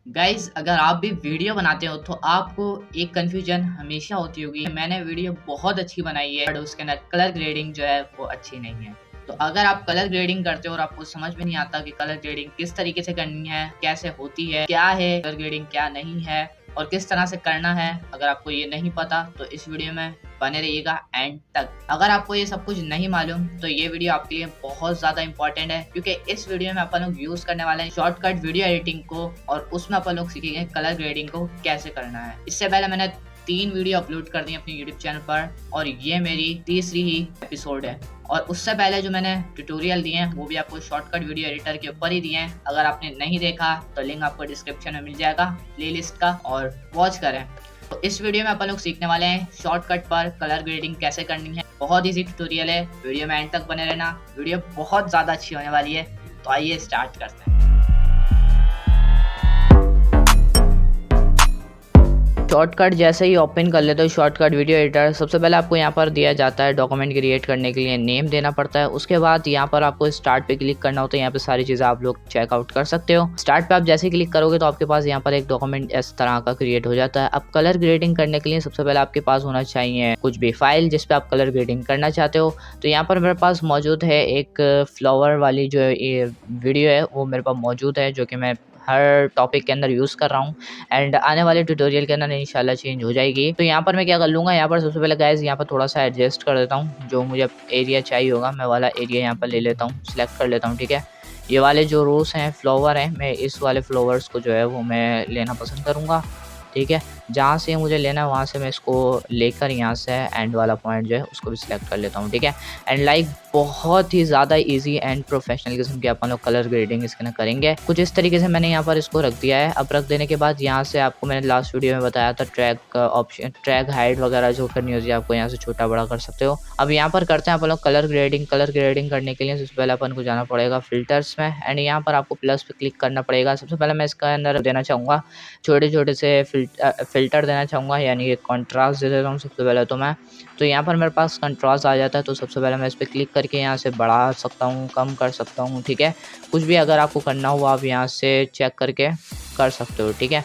Guys अगर आप भी वीडियो बनाते हो तो आपको एक कंफ्यूजन हमेशा होती होगी। मैंने वीडियो बहुत अच्छी बनाई है बट उसके अंदर कलर ग्रेडिंग जो है वो अच्छी नहीं है। तो अगर आप कलर ग्रेडिंग करते हो और आपको समझ में नहीं आता कि कलर ग्रेडिंग किस तरीके से करनी है, कैसे होती है, क्या है कलर ग्रेडिंग, क्या नहीं है और किस तरह से करना है, अगर आपको ये नहीं पता तो इस वीडियो में बने रहिएगा एंड तक। अगर आपको ये सब कुछ नहीं मालूम तो ये वीडियो आपके लिए बहुत ज़्यादा इंपॉर्टेंट है, क्योंकि इस वीडियो में अपन लोग यूज़ करने वाले हैं शॉर्टकट वीडियो एडिटिंग को और उसमें अपन लोग सीखेंगे कलर ग्रेडिंग को कैसे करना है। इससे पहले मैंने 3 वीडियो अपलोड कर दी अपने यूट्यूब चैनल पर और ये मेरी तीसरी ही एपिसोड है। और उससे पहले जो मैंने ट्यूटोरियल दिए हैं वो भी आपको शॉर्टकट वीडियो एडिटर के ऊपर ही दिए हैं। अगर आपने नहीं देखा तो लिंक आपको डिस्क्रिप्शन में मिल जाएगा प्लेलिस्ट का, और वॉच करें। तो इस वीडियो में अपन लोग सीखने वाले हैं शॉर्टकट पर कलर ग्रेडिंग कैसे करनी है। बहुत इजी ट्यूटोरियल है, वीडियो में एंड तक बने रहना, वीडियो बहुत ज़्यादा अच्छी होने वाली है। तो आइए स्टार्ट करते हैं। शॉर्टकट जैसे ही ओपन कर लेते हो शॉर्टकट वीडियो एडिटर, सबसे पहले आपको यहाँ पर दिया जाता है डॉक्यूमेंट क्रिएट करने के लिए नेम देना पड़ता है। उसके बाद यहाँ पर आपको स्टार्ट पे क्लिक करना होता है। यहाँ पे सारी चीज़ें आप लोग चेकआउट कर सकते हो। स्टार्ट पे आप जैसे ही क्लिक करोगे तो आपके पास यहाँ पर एक डॉक्यूमेंट इस तरह का क्रिएट हो जाता है। अब कलर ग्रेडिंग करने के लिए सबसे पहले आपके पास होना चाहिए कुछ भी फाइल जिसपे आप कलर ग्रेडिंग करना चाहते हो। तो यहाँ पर मेरे पास मौजूद है एक फ्लावर वाली जो वीडियो है वो मेरे पास मौजूद है, जो कि मैं हर टॉपिक के अंदर यूज़ कर रहा हूँ एंड आने वाले ट्यूटोरियल के अंदर इंशाल्लाह चेंज हो जाएगी। तो यहाँ पर मैं क्या कर लूँगा, यहाँ पर सबसे पहले गाइस यहाँ पर थोड़ा सा एडजस्ट कर देता हूँ। जो मुझे एरिया चाहिए होगा मैं वाला एरिया यहाँ पर ले लेता हूँ, सिलेक्ट कर लेता हूँ। ठीक है, ये वाले जो रोज हैं, फ्लावर हैं, मैं इस वाले फ्लावर्स को जो है वो मैं लेना पसंद करूँगा। ठीक है, जहाँ से मुझे लेना है वहाँ से मैं इसको लेकर यहाँ से एंड वाला पॉइंट जो है उसको भी सिलेक्ट कर लेता हूँ। ठीक है, एंड लाइक बहुत ही ज़्यादा इजी एंड प्रोफेशनल किस्म के अपन लोग कलर ग्रेडिंग इसके ना करेंगे। कुछ इस तरीके से मैंने यहाँ पर इसको रख दिया है। अब रख देने के बाद यहाँ से आपको मैंने लास्ट वीडियो में बताया था ट्रैक ऑप्शन, ट्रैक हाइट वगैरह जो करनी होती है आपको यहाँ से छोटा बड़ा कर सकते हो। अब यहाँ पर करते हैं अपन लोग कलर ग्रेडिंग। कलर ग्रेडिंग करने के लिए सबसे पहले अपन को जाना पड़ेगा फिल्टर्स में एंड यहाँ पर आपको प्लस पे क्लिक करना पड़ेगा। सबसे पहले मैं इसका अंदर देना चाहूँगा छोटे छोटे से फिल्टर देना चाहूँगा, यानी कि कॉन्ट्रास्ट दे देता हूँ सबसे पहले तो मैं। तो यहाँ पर मेरे पास कंट्रास्ट आ जाता है, तो सबसे पहले मैं इस पर क्लिक करके यहाँ से बढ़ा सकता हूँ, कम कर सकता हूँ। ठीक है, कुछ भी अगर आपको करना हो आप यहाँ से चेक करके कर सकते हो। ठीक है,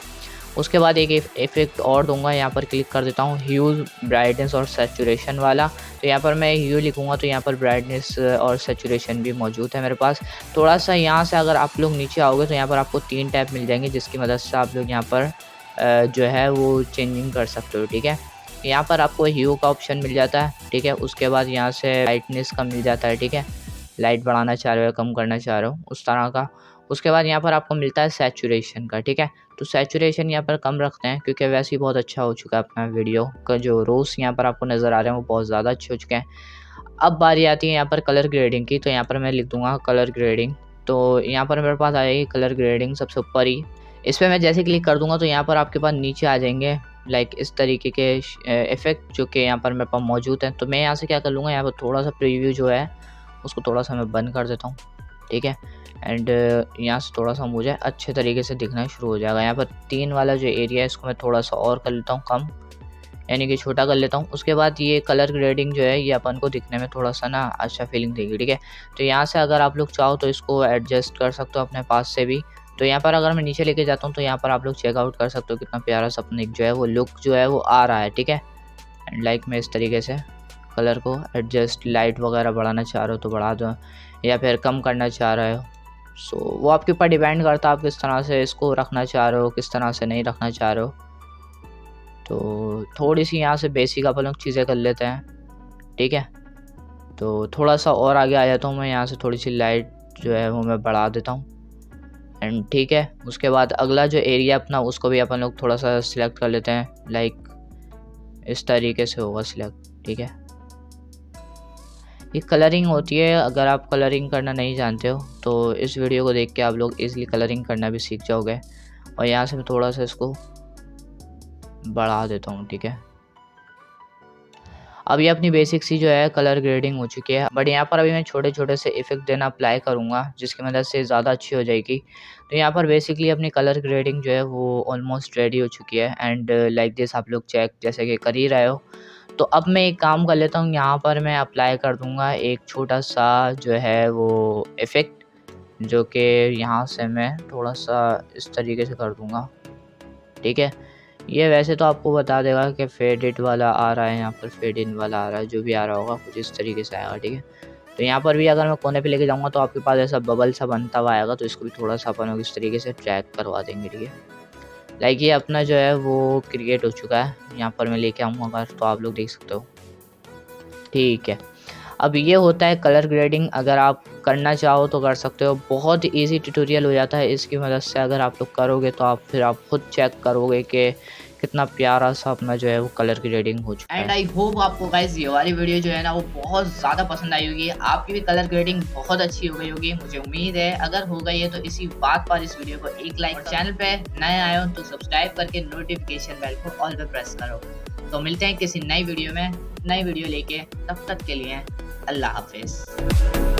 उसके बाद एक इफेक्ट और दूंगा, यहाँ पर क्लिक कर देता हूँ ह्यूज, ब्राइटनेस और सैचुरेशन वाला। तो यहाँ पर मैं ह्यू लिखूँगा तो यहाँ पर ब्राइटनेस और सैचुरेशन भी मौजूद है मेरे पास। थोड़ा सा यहाँ से अगर आप लोग नीचे आओगे तो यहाँ पर आपको 3 टैब मिल जाएंगे जिसकी मदद से आप लोग यहाँ पर जो है वो चेंजिंग कर सकते हो। ठीक है, यहाँ पर आपको ह्यू का ऑप्शन मिल जाता है। ठीक है, उसके बाद यहाँ से ब्राइटनेस का मिल जाता है। ठीक है, लाइट बढ़ाना चाह रहे हो कम करना चाह रहे हो उस तरह का। उसके बाद यहाँ पर आपको मिलता है सैचुरेशन का। ठीक है, तो सैचुरेशन यहाँ पर कम रखते हैं क्योंकि वैसे ही बहुत अच्छा हो चुका है अपना वीडियो का। जो रोज यहाँ पर आपको नज़र आ रहे हैं वो बहुत ज़्यादा अच्छे हो चुके हैं। अब बारी आती है यहाँ पर कलर ग्रेडिंग की। तो यहाँ पर मैं लिख दूंगा कलर ग्रेडिंग। तो यहाँ पर मेरे पास आएगी कलर ग्रेडिंग सबसे ऊपर ही। इस पर मैं जैसे क्लिक कर दूंगा तो यहाँ पर आपके पास नीचे आ जाएंगे लाइक इस तरीके के इफेक्ट जो कि यहाँ पर मेरे पास मौजूद हैं। तो मैं यहाँ से क्या कर लूँगा, यहाँ पर थोड़ा सा प्रीव्यू जो है उसको थोड़ा सा मैं बंद कर देता हूँ। ठीक है, एंड यहाँ से थोड़ा सा मुझे अच्छे तरीके से दिखना शुरू हो जाएगा। यहाँ पर 3 वाला जो एरिया है इसको मैं थोड़ा सा और कर लेता हूँ कम, यानी कि छोटा कर लेता हूँ। उसके बाद ये कलर ग्रेडिंग जो है ये अपन को दिखने में थोड़ा सा ना अच्छा फीलिंग देगी। ठीक है, तो यहाँ से अगर आप लोग चाहो तो इसको एडजस्ट कर सकते हो अपने पास से भी। तो यहाँ पर अगर मैं नीचे लेके जाता हूँ तो यहाँ पर आप लोग चेकआउट कर सकते हो कितना प्यारा सा अपने जो है वो लुक जो है वो आ रहा है। ठीक है, एंड लाइक मैं इस तरीके से कलर को एडजस्ट, लाइट वगैरह बढ़ाना चाह रहे हो तो बढ़ा दो या फिर कम करना चाह रहे हो। सो वो आपके ऊपर डिपेंड करता है आप किस तरह से इसको रखना चाह रहे हो, किस तरह से नहीं रखना चाह रहे हो। तो थोड़ी सी यहाँ से बेसिक अपन लोग चीज़ें कर लेते हैं। ठीक है, तो थोड़ा सा और आगे आ जाता हूँ मैं, यहाँ से थोड़ी सी लाइट जो है वो मैं बढ़ा देता हूँ एंड ठीक है। उसके बाद अगला जो एरिया अपना उसको भी अपन लोग थोड़ा सा सिलेक्ट कर लेते हैं, लाइक इस तरीके से होगा सिलेक्ट। ठीक है, ये कलरिंग होती है। अगर आप कलरिंग करना नहीं जानते हो तो इस वीडियो को देख के आप लोग इजीली कलरिंग करना भी सीख जाओगे। और यहाँ से मैं थोड़ा सा इसको बढ़ा देता हूँ। ठीक है, अब ये अपनी बेसिक सी जो है कलर ग्रेडिंग हो चुकी है, बट यहाँ पर अभी मैं छोटे छोटे से इफेक्ट देना अप्लाई करूँगा जिसकी मदद से ज़्यादा अच्छी हो जाएगी। तो यहाँ पर बेसिकली अपनी कलर ग्रेडिंग जो है वो ऑलमोस्ट रेडी हो चुकी है एंड लाइक दिस आप लोग चेक जैसे कि कर ही रहे हो। तो अब मैं एक काम कर लेता हूँ, यहाँ पर मैं अप्लाई कर दूँगा एक छोटा सा जो है वो इफ़ेक्ट। जो कि यहाँ से मैं थोड़ा सा इस तरीके से कर दूँगा, ठीक है। ये वैसे तो आपको बता देगा कि फेडेड वाला आ रहा है, यहाँ पर फेड इन वाला आ रहा है, जो भी आ रहा होगा कुछ इस तरीके से आएगा, ठीक है। तो यहाँ पर भी अगर मैं कोने पे लेके जाऊँगा तो आपके पास ऐसा बबल सा बनता हुआ आएगा, तो इसको भी थोड़ा सा अपन लोग इस तरीके से ट्रैक करवा देंगे, ठीक है। लाइक ये अपना जो है वो क्रिएट हो चुका है, यहाँ पर मैं लेके आऊँगा अगर, तो आप लोग देख सकते हो, ठीक है। अब ये होता है कलर ग्रेडिंग, अगर आप करना चाहो तो कर सकते हो, बहुत इजी ट्यूटोरियल हो जाता है इसकी मदद से। अगर आप लोग करोगे तो आप खुद चेक करोगे कि कितना प्यारा सा अपना जो है वो कलर ग्रेडिंग हो चुका है। एंड आई होप आपको गाइस ये वाली वीडियो जो है ना वो बहुत ज़्यादा पसंद आई होगी, आपकी भी कलर ग्रेडिंग बहुत अच्छी हो गई होगी, मुझे उम्मीद है। अगर हो गई है तो इसी बात पर इस वीडियो को एक लाइक, चैनल पे नए आए हो तो सब्सक्राइब करके नोटिफिकेशन बेल को ऑल पे प्रेस करो। तो मिलते हैं किसी नई वीडियो में, नई वीडियो लेके, तब तक के लिए अल्लाह हाफिज़।